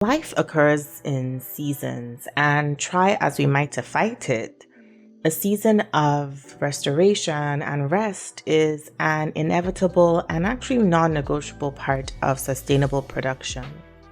Life occurs in seasons, and try as we might to fight it, a season of restoration and rest is an inevitable and actually non negotiable part of sustainable production.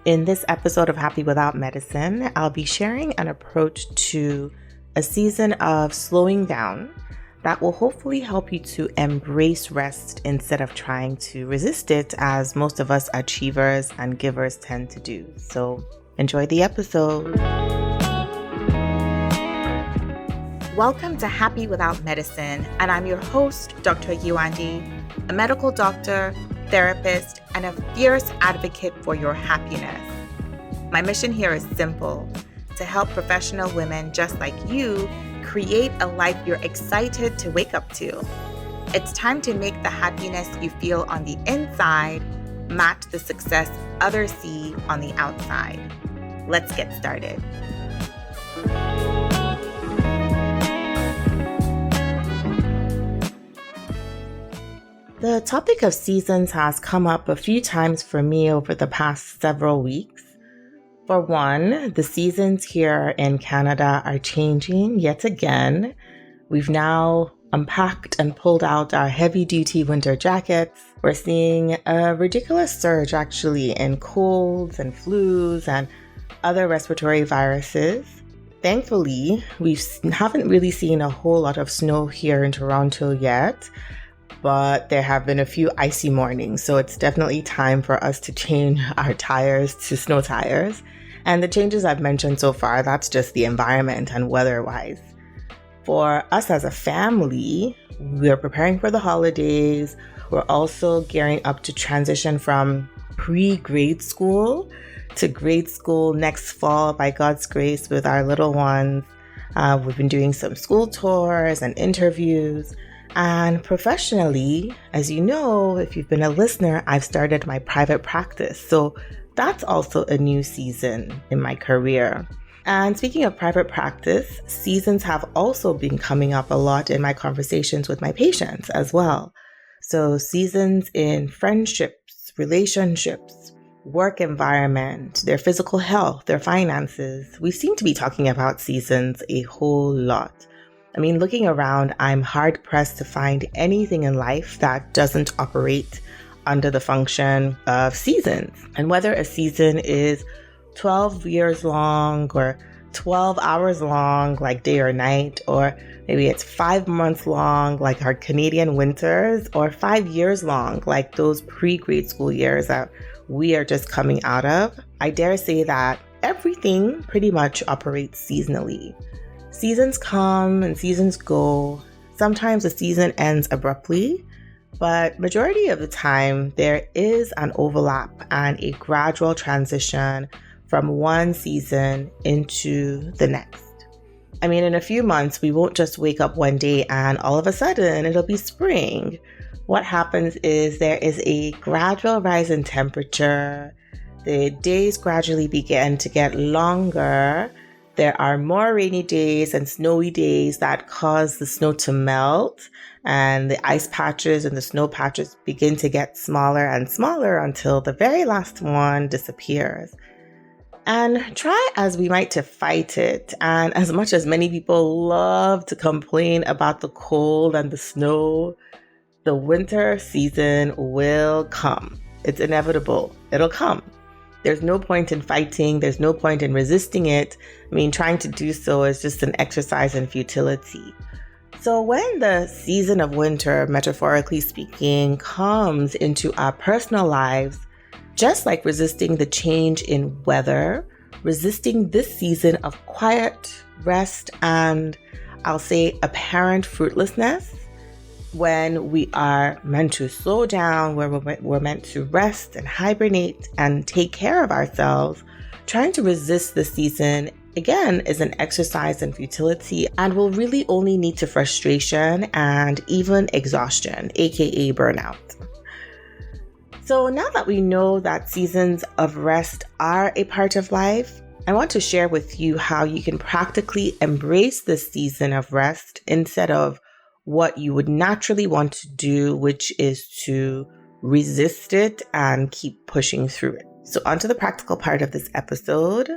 In this episode of Happy Without Medicine, I'll be sharing an approach to a season of slowing down that will hopefully help you to embrace rest instead of trying to resist it, as most of us achievers and givers tend to do. So enjoy the episode. Welcome to Happy Without Medicine, and I'm your host, Dr. Yuandi, a medical doctor, therapist, and a fierce advocate for your happiness. My mission here is simple: to help professional women just like you create a life you're excited to wake up to. It's time to make the happiness you feel on the inside match the success others see on the outside. Let's get started. The topic of seasons has come up a few times for me over the past several weeks. For one, the seasons here in Canada are changing yet again. We've now unpacked and pulled out our heavy-duty winter jackets. We're seeing a ridiculous surge actually in colds and flus and other respiratory viruses. Thankfully, we haven't really seen a whole lot of snow here in Toronto yet, but there have been a few icy mornings, so it's definitely time for us to change our tires to snow tires. And the changes I've mentioned so far, that's just the environment and weather-wise. For us as a family, we're preparing for the holidays. We're also gearing up to transition from pre-grade school to grade school next fall by God's grace with our little ones. We've been doing some school tours and interviews. And professionally, as you know, if you've been a listener, I've started my private practice. So that's also a new season in my career. And speaking of private practice, seasons have also been coming up a lot in my conversations with my patients as well. So seasons in friendships, relationships, work environment, their physical health, their finances. We seem to be talking about seasons a whole lot. I mean, looking around, I'm hard pressed to find anything in life that doesn't operate under the function of seasons. And whether a season is 12 years long or 12 hours long, like day or night, or maybe it's 5 months long, like our Canadian winters, or 5 years long, like those pre-grade school years that we are just coming out of, I dare say that everything pretty much operates seasonally. Seasons come and seasons go. Sometimes a season ends abruptly, but majority of the time there is an overlap and a gradual transition from one season into the next. I mean, in a few months, we won't just wake up one day and all of a sudden it'll be spring. What happens is there is a gradual rise in temperature. The days gradually begin to get longer. There are more rainy days and snowy days that cause the snow to melt, and the ice patches and the snow patches begin to get smaller and smaller until the very last one disappears. And try as we might to fight it, and as much as many people love to complain about the cold and the snow, the winter season will come. It's inevitable. It'll come. There's no point in fighting. There's no point in resisting it. I mean, trying to do so is just an exercise in futility. So when the season of winter, metaphorically speaking, comes into our personal lives, just like resisting the change in weather, resisting this season of quiet rest and, I'll say, apparent fruitlessness, when we are meant to slow down, where we're meant to rest and hibernate and take care of ourselves, trying to resist the season, again, is an exercise in futility and will really only lead to frustration and even exhaustion, aka burnout. So now that we know that seasons of rest are a part of life, I want to share with you how you can practically embrace this season of rest instead of what you would naturally want to do, which is to resist it and keep pushing through it. So on to the practical part of this episode.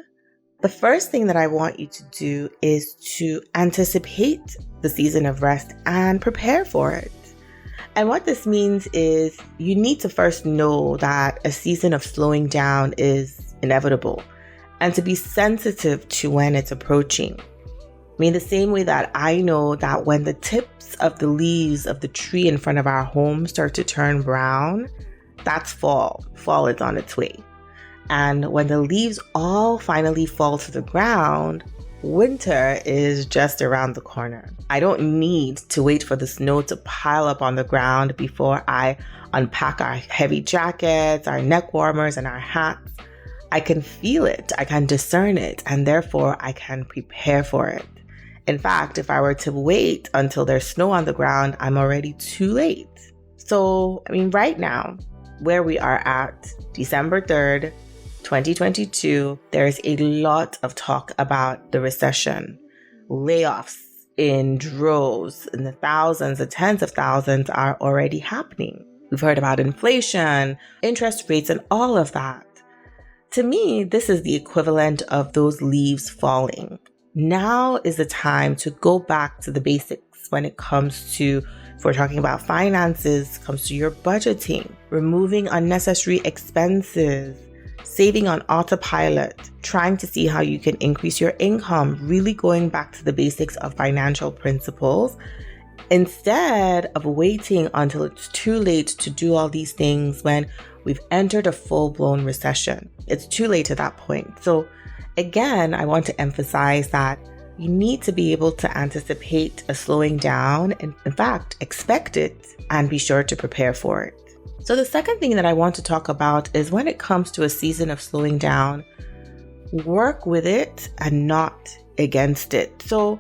The first thing that I want you to do is to anticipate the season of rest and prepare for it. And what this means is you need to first know that a season of slowing down is inevitable and to be sensitive to when it's approaching. I mean, the same way that I know that when the tips of the leaves of the tree in front of our home start to turn brown, that's fall. Fall is on its way. And when the leaves all finally fall to the ground, winter is just around the corner. I don't need to wait for the snow to pile up on the ground before I unpack our heavy jackets, our neck warmers, and our hats. I can feel it, I can discern it, and therefore I can prepare for it. In fact, if I were to wait until there's snow on the ground, I'm already too late. So, right now, where we are at December 3rd, 2022, there's a lot of talk about the recession. Layoffs in droves, in the thousands, the tens of thousands are already happening. We've heard about inflation, interest rates, and all of that. To me, this is the equivalent of those leaves falling. Now is the time to go back to the basics when it comes to, if we're talking about finances, comes to your budgeting, removing unnecessary expenses, saving on autopilot, trying to see how you can increase your income, really going back to the basics of financial principles instead of waiting until it's too late to do all these things when we've entered a full-blown recession. It's too late at that point. So again, I want to emphasize that you need to be able to anticipate a slowing down and, in fact, expect it and be sure to prepare for it. So the second thing that I want to talk about is when it comes to a season of slowing down, work with it and not against it. So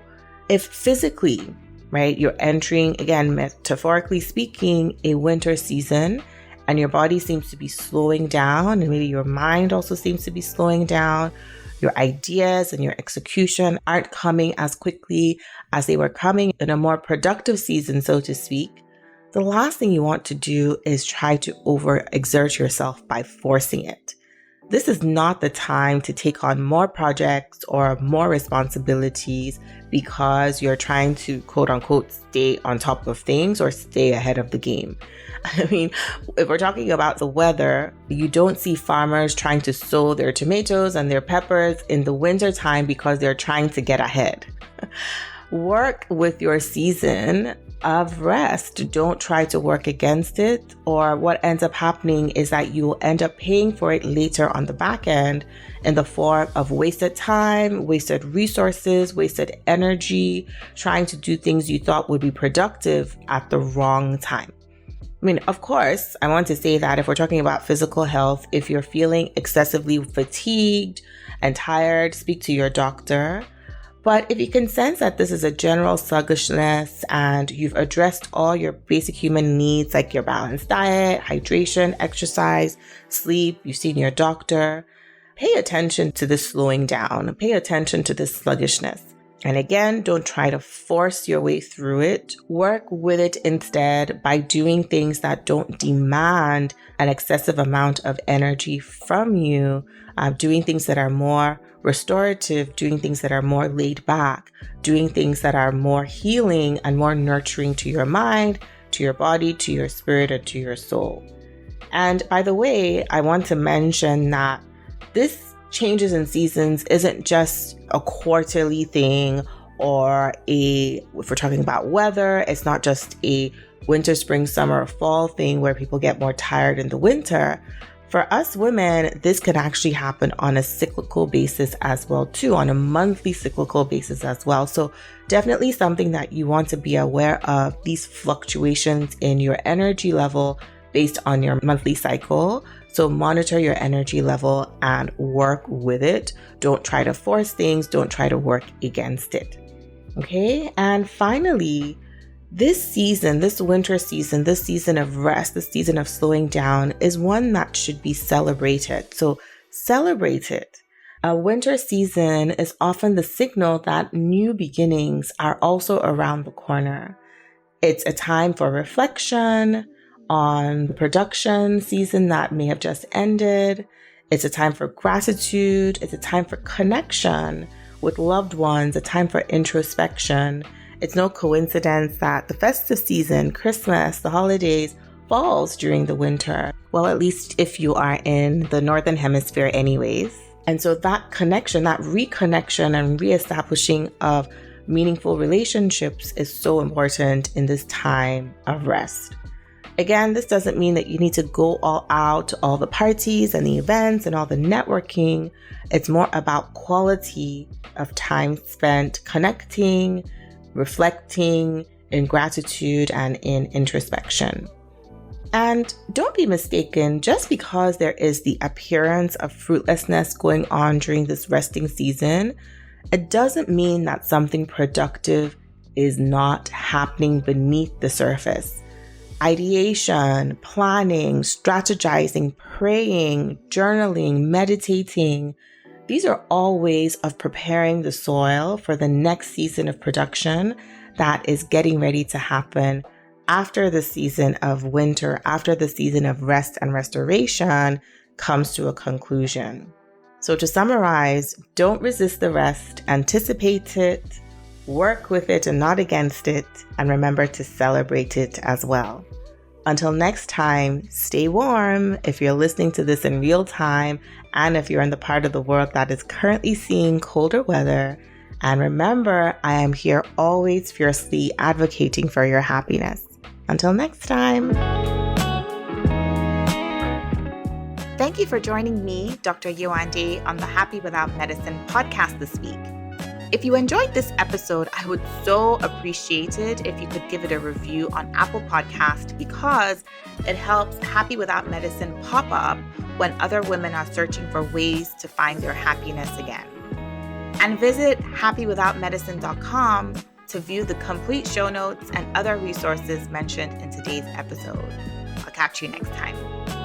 if physically, right, you're entering, again, metaphorically speaking, a winter season and your body seems to be slowing down and maybe your mind also seems to be slowing down, your ideas and your execution aren't coming as quickly as they were coming in a more productive season, so to speak, the last thing you want to do is try to overexert yourself by forcing it. This is not the time to take on more projects or more responsibilities because you're trying to, quote unquote, stay on top of things or stay ahead of the game. If we're talking about the weather, you don't see farmers trying to sow their tomatoes and their peppers in the winter time because they're trying to get ahead. Work with your season of rest. Don't try to work against it, or what ends up happening is that you will end up paying for it later on the back end in the form of wasted time, wasted resources, wasted energy, trying to do things you thought would be productive at the wrong time. Of course, I want to say that if we're talking about physical health, if you're feeling excessively fatigued and tired, speak to your doctor. But if you can sense that this is a general sluggishness and you've addressed all your basic human needs like your balanced diet, hydration, exercise, sleep, you've seen your doctor, pay attention to this slowing down, pay attention to this sluggishness. And again, don't try to force your way through it. Work with it instead by doing things that don't demand an excessive amount of energy from you, doing things that are more restorative, doing things that are more laid back, doing things that are more healing and more nurturing to your mind, to your body, to your spirit, or to your soul. And by the way, I want to mention that this changes in seasons isn't just a quarterly thing or if we're talking about weather, it's not just a winter, spring, summer, or fall thing where people get more tired in the winter. For us women, this can actually happen on a cyclical basis as well too, on a monthly cyclical basis as well. So definitely something that you want to be aware of, these fluctuations in your energy level based on your monthly cycle. So monitor your energy level and work with it. Don't try to force things. Don't try to work against it. Okay. And finally, this season, this winter season, this season of rest, this season of slowing down is one that should be celebrated. So celebrate it. A winter season is often the signal that new beginnings are also around the corner. It's a time for reflection on the production season that may have just ended. It's a time for gratitude. It's a time for connection with loved ones, a time for introspection. It's no coincidence that the festive season, Christmas, the holidays, falls during the winter. Well, at least if you are in the Northern Hemisphere anyways. And so that connection, that reconnection and reestablishing of meaningful relationships is so important in this time of rest. Again, this doesn't mean that you need to go all out to all the parties and the events and all the networking. It's more about quality of time spent connecting, reflecting in gratitude and in introspection. And don't be mistaken, just because there is the appearance of fruitlessness going on during this resting season, it doesn't mean that something productive is not happening beneath the surface. Ideation, planning, strategizing, praying, journaling, meditating, these are all ways of preparing the soil for the next season of production that is getting ready to happen after the season of winter, after the season of rest and restoration comes to a conclusion. So to summarize, don't resist the rest, anticipate it, work with it and not against it, and remember to celebrate it as well. Until next time, stay warm if you're listening to this in real time and if you're in the part of the world that is currently seeing colder weather. And remember, I am here always fiercely advocating for your happiness. Until next time. Thank you for joining me, Dr. Yewande, on the Happy Without Medicine podcast this week. If you enjoyed this episode, I would so appreciate it if you could give it a review on Apple Podcast because it helps Happy Without Medicine pop up when other women are searching for ways to find their happiness again. And visit happywithoutmedicine.com to view the complete show notes and other resources mentioned in today's episode. I'll catch you next time.